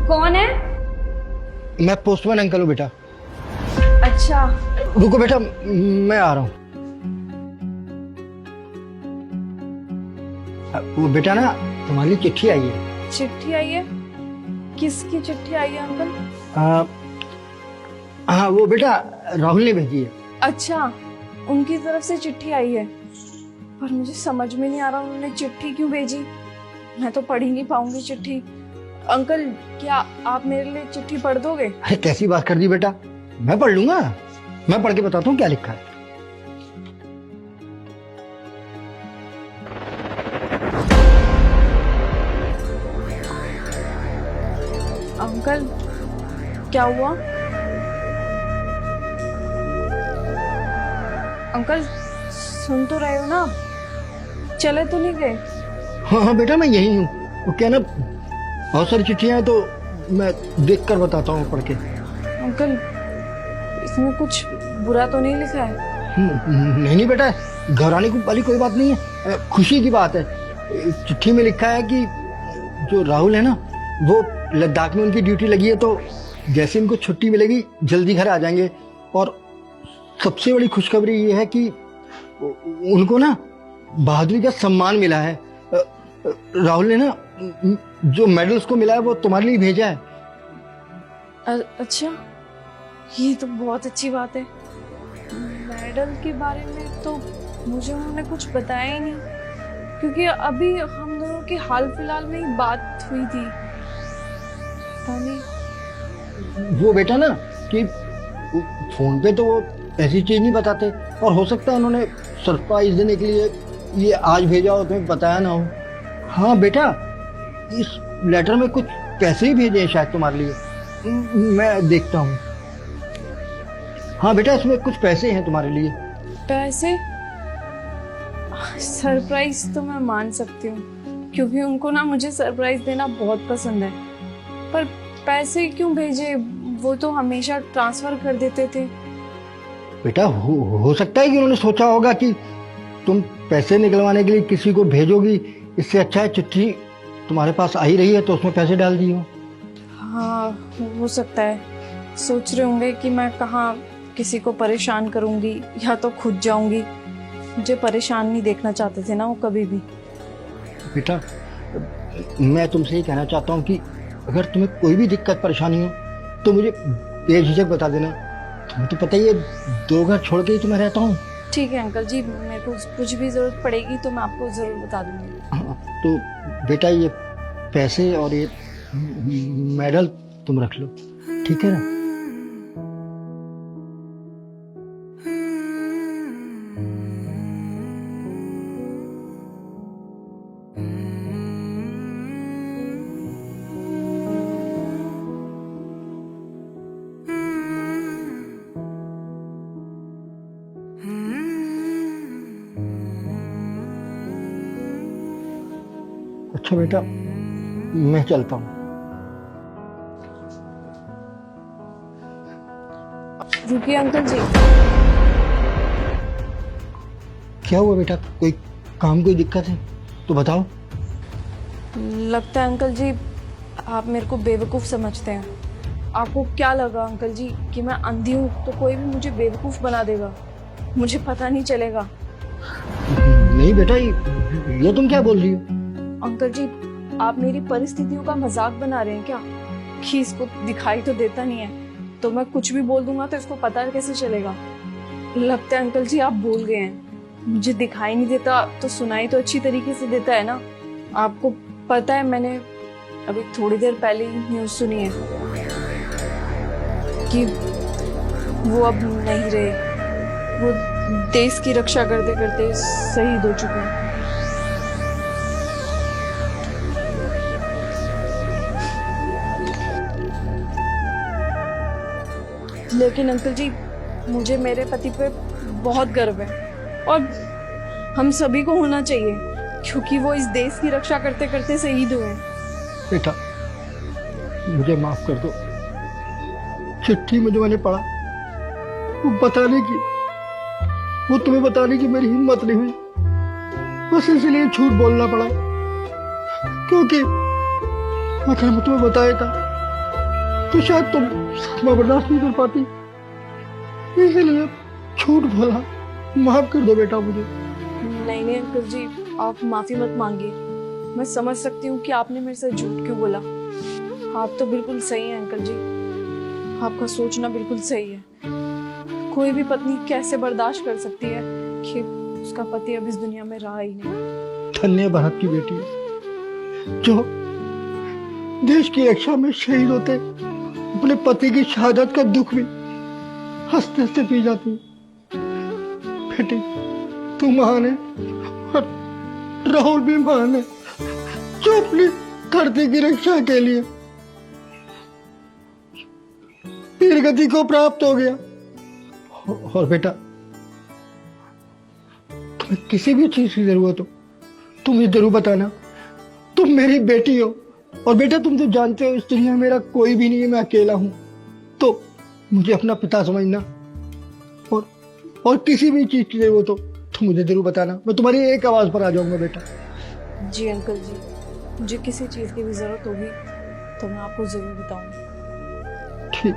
कौन है? मैं पोस्टमैन अंकल हूँ बेटा। अच्छा। रुको बेटा, मैं आ रहा हूँ। वो बेटा ना, तुम्हारी चिट्ठी आई है। चिट्ठी आई है? किसकी चिट्ठी आई है अंकल? हाँ वो बेटा राहुल ने भेजी है। अच्छा, उनकी तरफ से चिट्ठी आई है, पर मुझे समझ में नहीं आ रहा उन्होंने चिट्ठी क्यों भेजी। मैं तो पढ़ ही नहीं पाऊंगी चिट्ठी। अंकल, क्या आप मेरे लिए चिट्ठी पढ़ दोगे? अरे कैसी बात कर दी बेटा, मैं पढ़ लूंगा। मैं पढ़ के बताता हूँ क्या लिखा है। अंकल, क्या हुआ? अंकल, सुन तो रहे हो ना? चले तो नहीं गए? हाँ हाँ बेटा, मैं यही हूँ। वो क्या ना, बहुत सारी चिट्ठियां हैं तो मैं देख कर बताता हूँ पढ़ के। अंकल, इसमें कुछ बुरा तो नहीं लिखा है? नहीं नहीं बेटा, घबराने की वाली कोई बात नहीं है, खुशी की बात है। चिट्ठी में लिखा है कि जो राहुल है ना, वो लद्दाख में उनकी ड्यूटी लगी है, तो जैसे इनको छुट्टी मिलेगी जल्दी घर आ जाएंगे। और सबसे बड़ी खुशखबरी ये है कि उनको ना बहादुरी का सम्मान मिला है। राहुल ने ना जो मेडल उसको मिला है वो तुम्हारे लिए भेजा है। अच्छा, ये तो बहुत अच्छी बात है। मेडल के बारे में तो मुझे उन्होंने कुछ बताया ही नहीं, क्योंकि अभी हम दोनों की हाल फिलहाल में ही बात हुई थी। पता नहीं। वो बेटा ना कि फोन पे तो वो ऐसी चीज नहीं बताते, और हो सकता है उन्होंने सरप्राइज देने के लिए ये आज भेजा हो, तुम्हें बताया ना हो। हाँ बेटा, इस लेटर में कुछ पैसे ही भेजे हैं शायद तुम्हारे लिए। मैं देखता हूँ। हाँ बेटा, इसमें कुछ पैसे हैं तुम्हारे लिए। पैसे? सरप्राइज तो मैं मान सकती हूँ, क्योंकि उनको ना मुझे सरप्राइज देना बहुत पसंद है। पर पैसे क्यों भेजे? वो तो हमेशा ट्रांसफर कर देते थे। बेटा हो सकता है कि उन्होंने सोचा होगा कि तुम पैसे निकलवाने के लिए किसी को भेजोगी, इससे अच्छा है चिट्ठी तुम्हारे पास आ ही रही है तो उसमें पैसे डाल दियो। हाँ, हो सकता है। सोच रहे होंगे कि मैं कहाँ किसी को परेशान करूंगी या तो खुद जाऊंगी। मुझे परेशान नहीं देखना चाहते थे ना वो कभी भी। बेटा, मैं तुमसे ही कहना चाहता हूँ कि अगर तुम्हें कोई भी दिक्कत परेशानी हो तो मुझे बेझिझक बता देना। तुम्हें तो पता ही है, 2 घर छोड़ के ही तो मैं रहता हूँ। ठीक है अंकल जी, मेरे को कुछ भी जरूरत पड़ेगी तो मैं आपको जरूर बता दूंगी। हाँ, तो बेटा ये पैसे और ये मेडल तुम रख लो, ठीक है ना? अच्छा बेटा, मैं चलता हूँ। रुकिए अंकल जी। क्या हुआ बेटा, कोई काम, कोई दिक्कत है तो बताओ। लगता है अंकल जी आप मेरे को बेवकूफ़ समझते हैं। आपको क्या लगा अंकल जी कि मैं अंधी हूँ तो कोई भी मुझे बेवकूफ़ बना देगा, मुझे पता नहीं चलेगा? नहीं बेटा, ये तुम क्या बोल रही हो? अंकल जी, आप मेरी परिस्थितियों का मजाक बना रहे हैं क्या? कि इसको दिखाई तो देता नहीं है, तो मैं कुछ भी बोल दूंगा तो इसको पता कैसे चलेगा? लगता है अंकल जी आप भूल गए हैं, मुझे दिखाई नहीं देता तो सुनाई तो अच्छी तरीके से देता है ना। आपको पता है, मैंने अभी थोड़ी देर पहले ही न्यूज़ सुनी है कि वो अब नहीं रहे, वो देश की रक्षा करते करते शहीद हो चुके हैं। लेकिन अंकल जी, मुझे मेरे पति पे बहुत गर्व है और हम सभी को होना चाहिए, क्योंकि वो इस देश की रक्षा करते करते शहीद हुए हैं। बेटा मुझे माफ कर दो, चिट्ठी में जो मैंने पढ़ा वो बताने की, वो तुम्हें बताने की मेरी हिम्मत नहीं हुई, बस इसलिए झूठ बोलना पड़ा। क्योंकि अगर मैं तुम्हें बताया था तो शायद तुम सदमा बर्दाश्त नहीं कर पाती, इसलिए झूठ बोला। माफ कर दो बेटा मुझे। नहीं नहीं अंकल जी, आप माफी मत मांगिए। मैं समझ सकती हूँ कि आपने मेरे से झूठ क्यों बोला। आप तो बिल्कुल सही हैं अंकल जी, आपका सोचना बिल्कुल सही है। कोई भी पत्नी कैसे बर्दाश्त कर सकती है कि उसका पति अब इस दुनिया में रहा ही नहीं। धन्य भारत की बेटी जो देश की रक्षा में शहीद होते अपने पति की शहादत का दुख भी हंसते हंसते पी जाती। बेटी तू महान है और राहुल भी महान है जो अपनी धरती की रक्षा के लिए वीर गति को प्राप्त हो गया। और बेटा तुम्हें किसी भी चीज की जरूरत हो तुम मुझे जरूर बताना। तुम मेरी बेटी हो और बेटा तुम तो जानते हो इस दुनिया में मेरा कोई भी नहीं है, मैं अकेला हूं। तो मुझे अपना पिता समझना और किसी भी चीज की जरूरत हो तो मुझे जरूर बताना। मैं तुम्हारी एक आवाज पर आ जाऊंगा बेटा। जी अंकल जी, मुझे किसी चीज की भी जरूरत होगी तो मैं आपको जरूर बताऊंगी। ठीक।